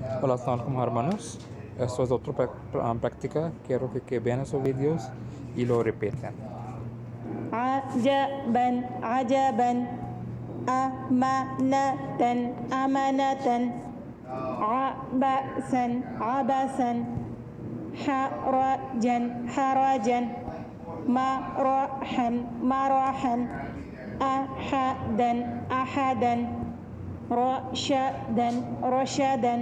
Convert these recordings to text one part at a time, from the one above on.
Hola, assalamualaikum hermanos. Esto es otra práctica. Quiero que vean esos vídeos y lo repiten. عجبا عجبا أمانة أمانة عبثا عبثا حرجا حرجا مرحا مرحا أحدا أحدا رشدا رشدا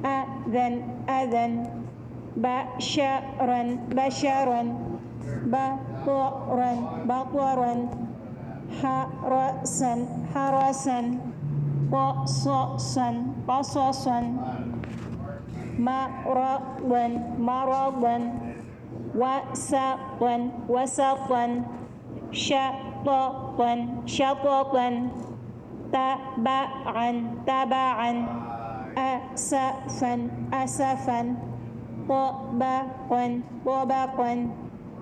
أذى أذى بشرا بشرا بطرا بطرا حرسا حرسا قصصا قصصا مرضا مرضا وسطا وسطا شططا شططا تبعا تبعا أسفا أسفا طبقا طبقا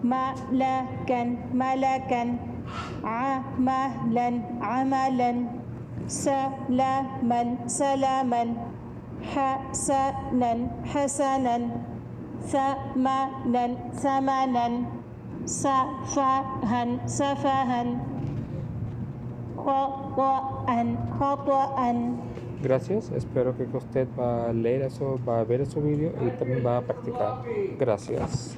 ملكا ملكا عملا عملا سلاما سلاما حسنا حسنا ثمنا ثمنا سفها سفها خطأ خطأ. Gracias. Espero que usted va a leer eso, va a ver ese vídeo y también va a practicar. Gracias.